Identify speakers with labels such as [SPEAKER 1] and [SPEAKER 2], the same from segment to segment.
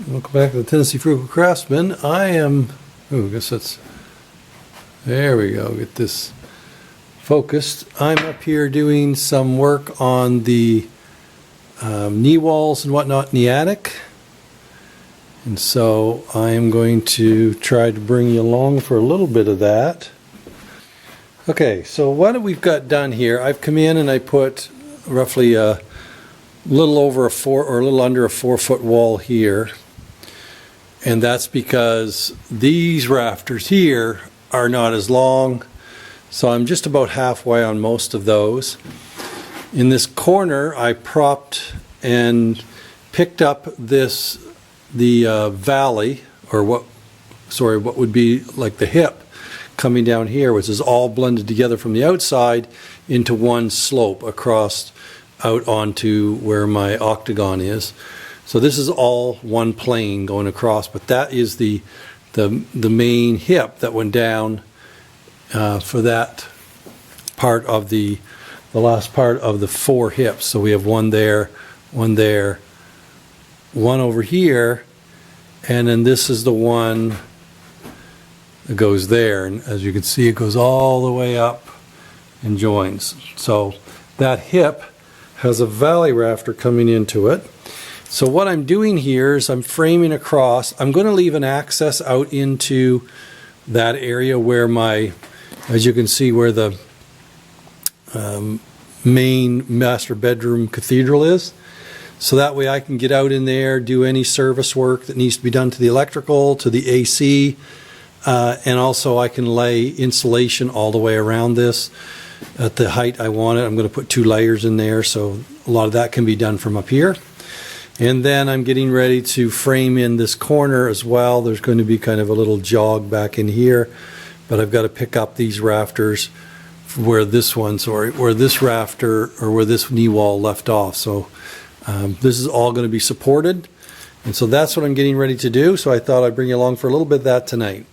[SPEAKER 1] Welcome back to the Tennessee Frugal Craftsman. I guess that's, there we go, get this focused. I'm up here doing some work on the knee walls and whatnot in the attic. And so I am going to try to bring you along for a little bit of that. Okay, so what we've got done here, I've come in and I put roughly a little over a 4 or a little under a 4-foot wall here. And that's because these rafters here are not as long. So I'm just about halfway on most of those. In this corner, I propped and picked up the valley, or what would be like the hip coming down here, which is all blended together from the outside into one slope across out onto where my octagon is. So this is all one plane going across, but that is the main hip that went down for that part of the last part of the 4 hips. So we have one there, one over here, and then this is the one that goes there. And as you can see, it goes all the way up and joins. So that hip has a valley rafter coming into it. So what I'm doing here is I'm framing across. I'm going to leave an access out into that area where as you can see, where the main master bedroom cathedral is. So that way I can get out in there, do any service work that needs to be done to the electrical, to the AC, and also I can lay insulation all the way around this at the height I want it. I'm going to put 2 layers in there, so a lot of that can be done from up here. And then I'm getting ready to frame in this corner as well. There's going to be kind of a little jog back in here, but I've got to pick up these rafters where this rafter or where this knee wall left off. So this is all going to be supported. And so that's what I'm getting ready to do. So I thought I'd bring you along for a little bit of that tonight.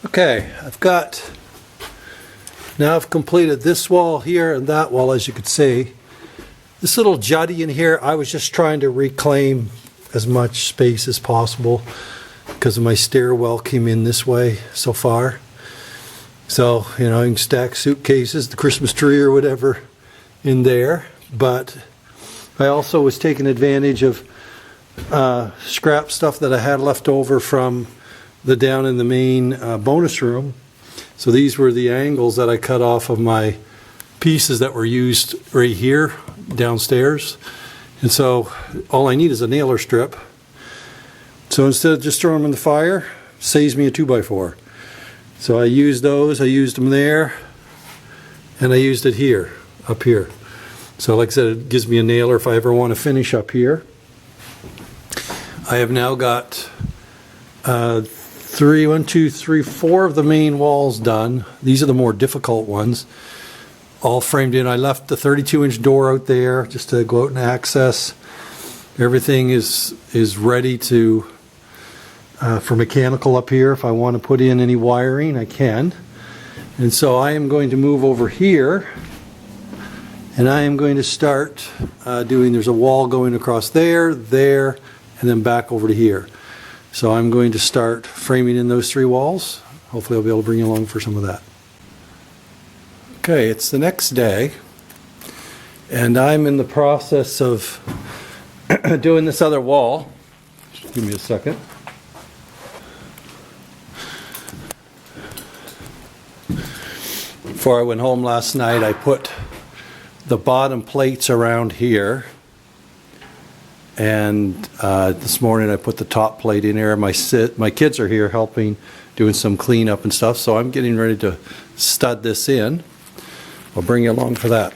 [SPEAKER 1] Okay, now I've completed this wall here and that wall, as you can see. This little jutty in here, I was just trying to reclaim as much space as possible because my stairwell came in this way so far. So, you know, you can stack suitcases, the Christmas tree or whatever in there. But I also was taking advantage of scrap stuff that I had left over from the down in the main bonus room. So these were the angles that I cut off of my pieces that were used right here downstairs. And so all I need is a nailer strip. So instead of just throwing them in the fire, saves me a 2x4. So I used those, I used them there, and I used it here, up here. So like I said, it gives me a nailer if I ever want to finish up here. I have now got 4 of the main walls done. These are the more difficult ones, all framed in. I left the 32-inch door out there just to go out and access. Everything is ready to for mechanical up here. If I want to put in any wiring, I can. And so I am going to move over here, and I am going to start there's a wall going across there, and then back over to here. So I'm going to start framing in those 3 walls. Hopefully I'll be able to bring you along for some of that. Okay, it's the next day, and I'm in the process of doing this other wall. Just give me a second. Before I went home last night, I put the bottom plates around here, and this morning I put the top plate in there. My kids are here helping, doing some cleanup and stuff, so I'm getting ready to stud this in. I'll bring you along for that.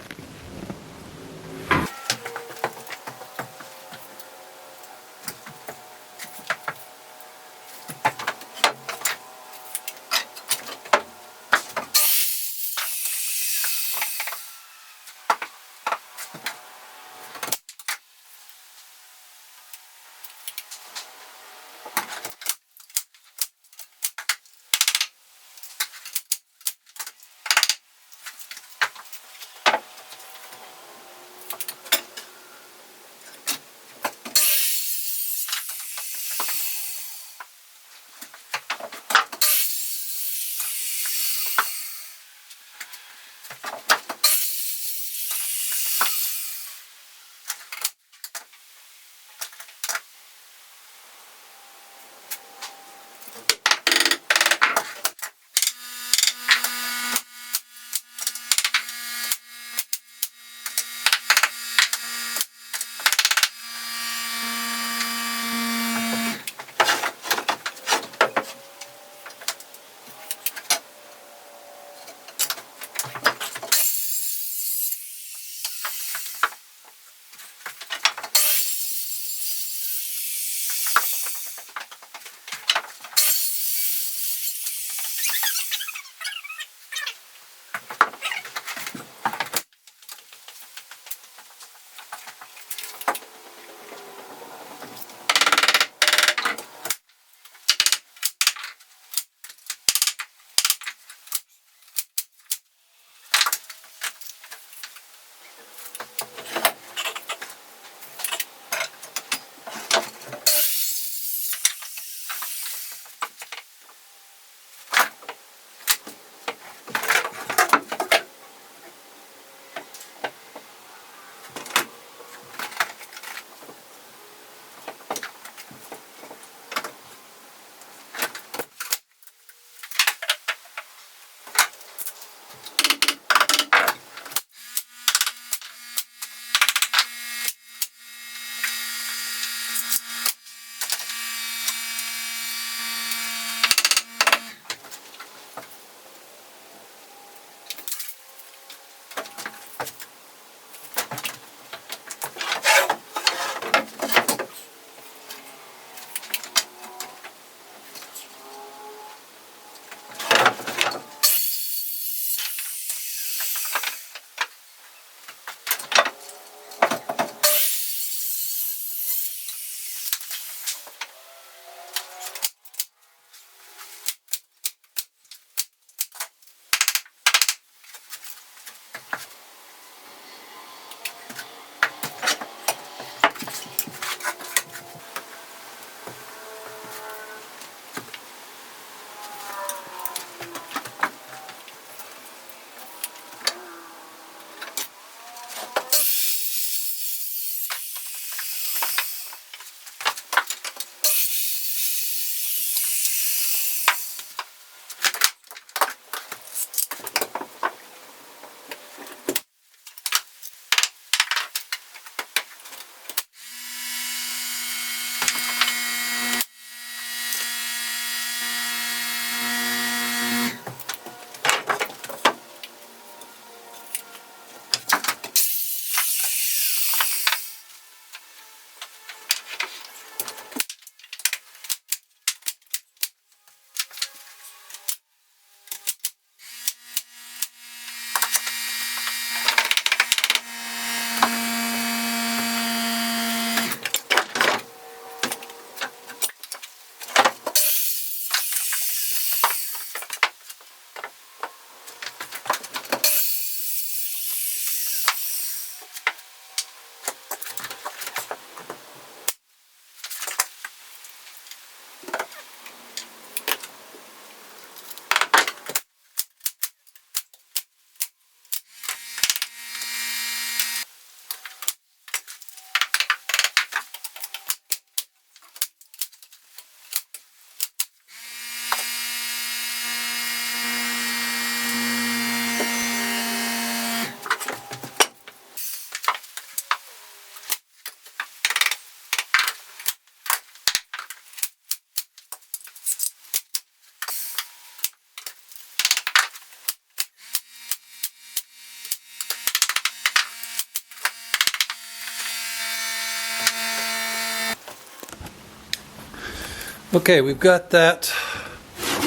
[SPEAKER 1] Okay, we've got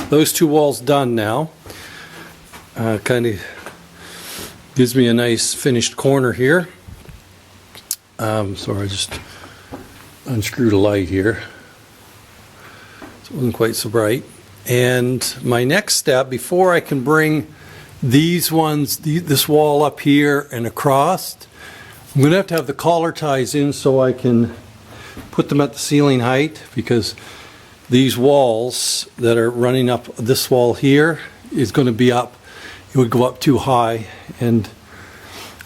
[SPEAKER 1] those two walls done now. Kind of gives me a nice finished corner here. Sorry, I just unscrewed a light here. So it wasn't quite so bright. And my next step, before I can bring these ones, this wall up here and across, I'm going to have the collar ties in so I can put them at the ceiling height, because these walls that are running up, this wall here is going to be up, it would go up too high, and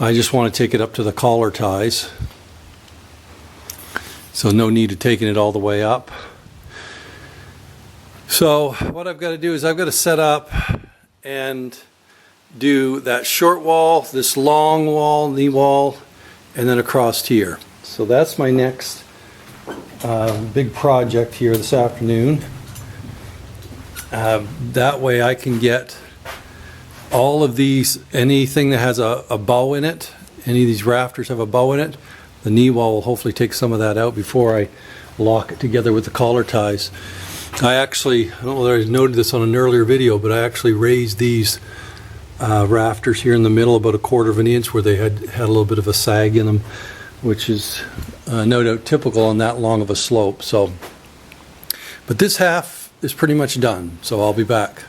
[SPEAKER 1] I just want to take it up to the collar ties. So no need of taking it all the way up. So what I've got to do is I've got to set up and do that short wall, this long wall, knee wall, and then across here. So that's my next big project here this afternoon. That way I can get all of these, anything that has a bow in it, any of these rafters have a bow in it, the knee wall will hopefully take some of that out before I lock it together with the collar ties. I don't know whether I noted this on an earlier video, but I actually raised these rafters here in the middle about 1/4 of an inch where they had a little bit of a sag in them, which is no doubt typical on that long of a slope. So, but this half is pretty much done, so I'll be back.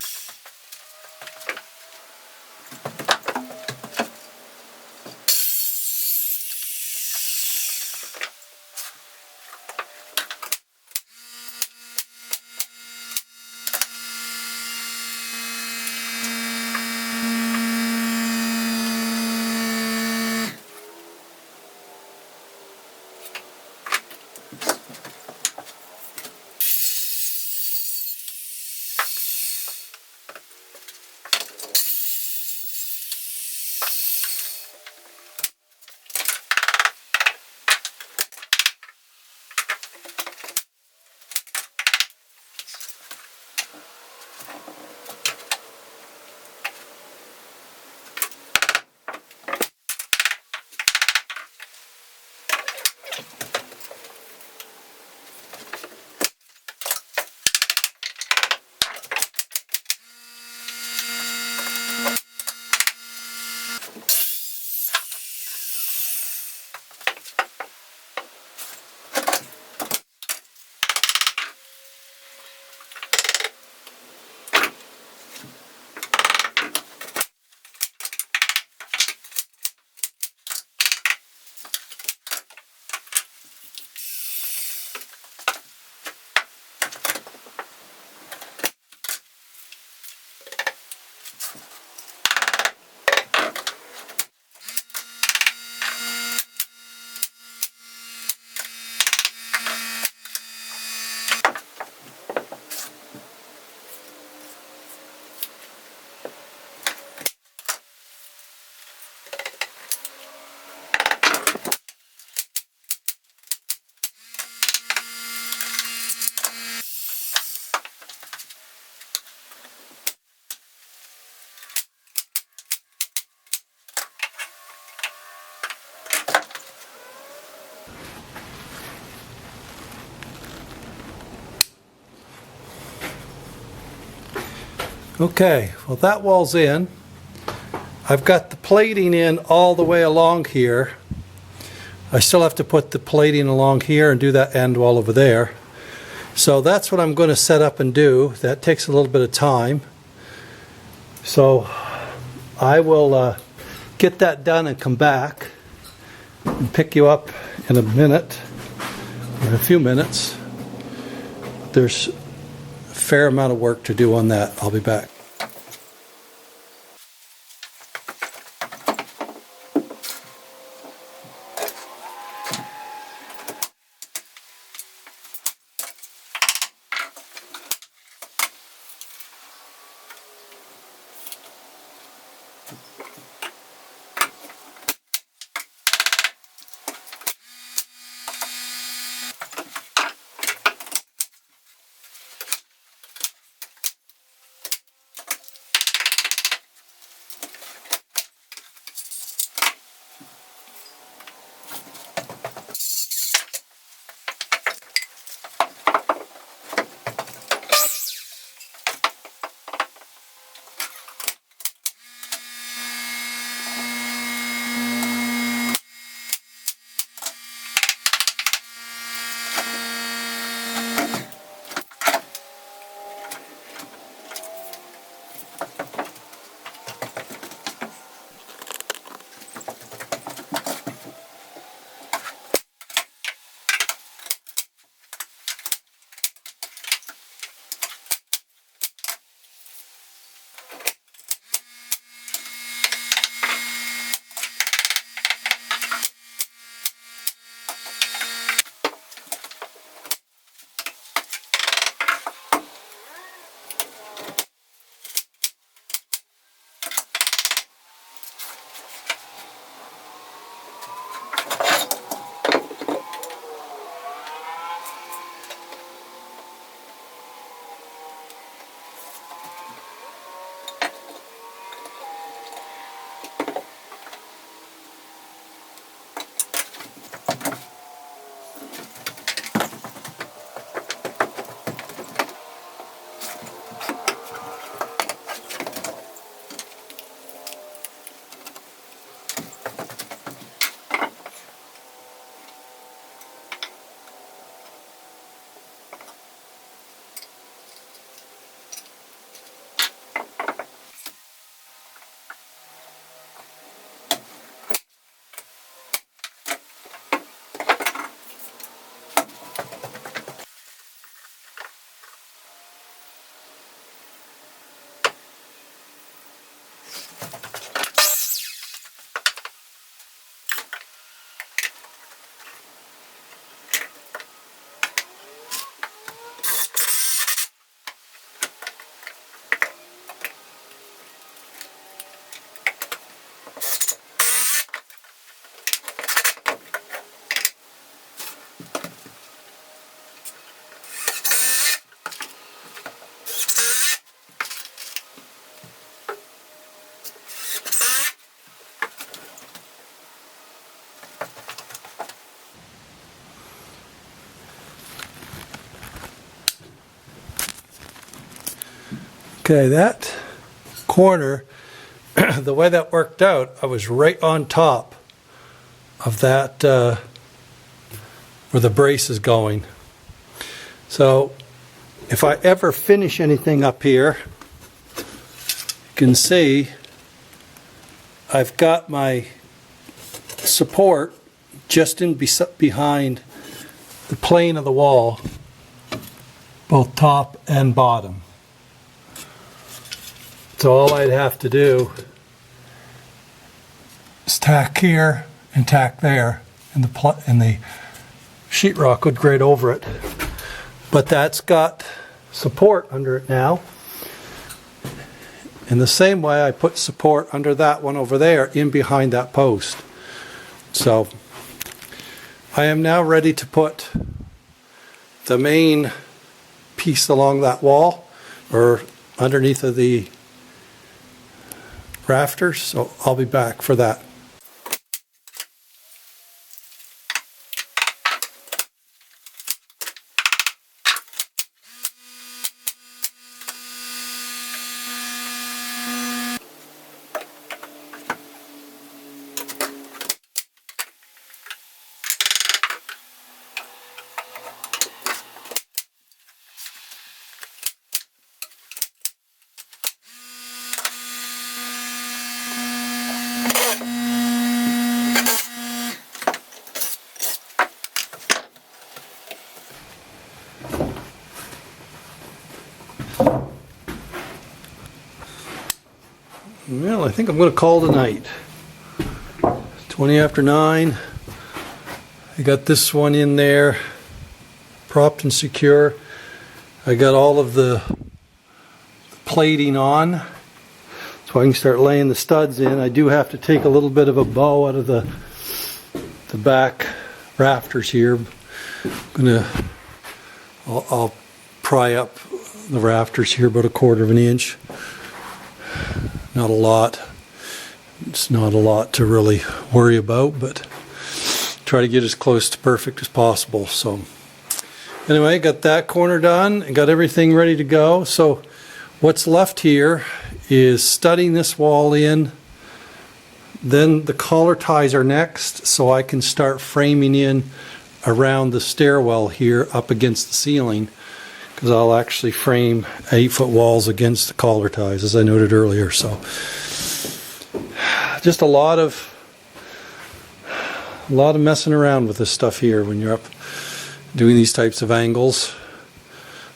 [SPEAKER 1] Okay, well that wall's in. I've got the plating in all the way along here. I still have to put the plating along here and do that end wall over there. So that's what I'm going to set up and do. That takes a little bit of time. So I will get that done and come back and pick you up in a minute, in a few minutes. There's a fair amount of work to do on that. I'll be back. Okay, that corner, the way that worked out, I was right on top of that where the brace is going. So if I ever finish anything up here, you can see I've got my support just in behind the plane of the wall, both top and bottom. So all I'd have to do is tack here and tack there, and the sheetrock would grade over it. But that's got support under it now. In the same way I put support under that one over there in behind that post. So I am now ready to put the main piece along that wall or underneath of the rafters. So I'll be back for that. Well, I think I'm going to call tonight. 20 after 9. I got this one in there, propped and secure. I got all of the plating on, so I can start laying the studs in. I do have to take a little bit of a bow out of the back rafters here. I'll pry up the rafters here about 1/4 of an inch. Not a lot. It's not a lot to really worry about, but try to get as close to perfect as possible. So anyway, got that corner done and got everything ready to go. So what's left here is studding this wall in. Then the collar ties are next, so I can start framing in around the stairwell here up against the ceiling, because I'll actually frame 8-foot walls against the collar ties, as I noted earlier. So just a lot of messing around with this stuff here when you're up doing these types of angles,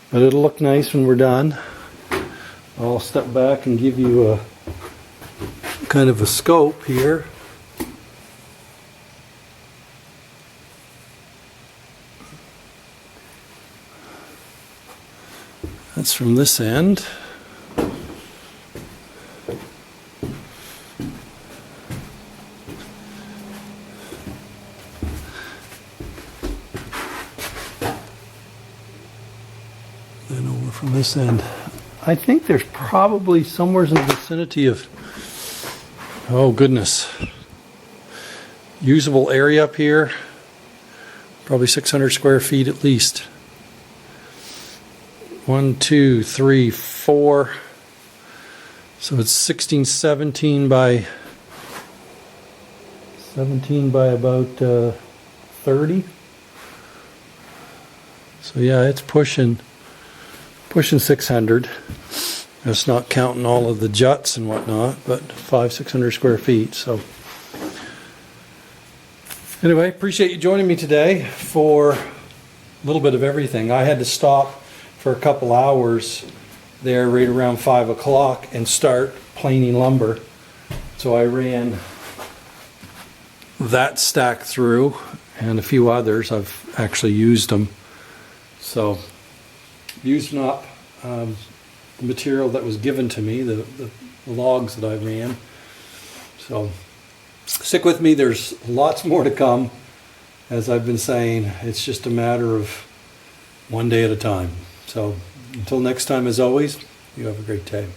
[SPEAKER 1] but it'll look nice when we're done. I'll step back and give you a kind of a scope here. That's from this end. Then over from this end. I think there's probably somewhere in the vicinity of, oh goodness, usable area up here. Probably 600 square feet at least. 1, 2, 3, 4. So it's 16, 17 by 17 by about 30. So yeah, it's pushing 600. That's not counting all of the juts and whatnot, but 500-600 square feet. So anyway, appreciate you joining me today for a little bit of everything. I had to stop for a couple hours there right around 5 o'clock and start planing lumber. So I ran that stack through and a few others. I've actually used them. So using up the material that was given to me, the logs that I ran. So stick with me, there's lots more to come. As I've been saying, it's just a matter of one day at a time. So until next time, as always, you have a great day.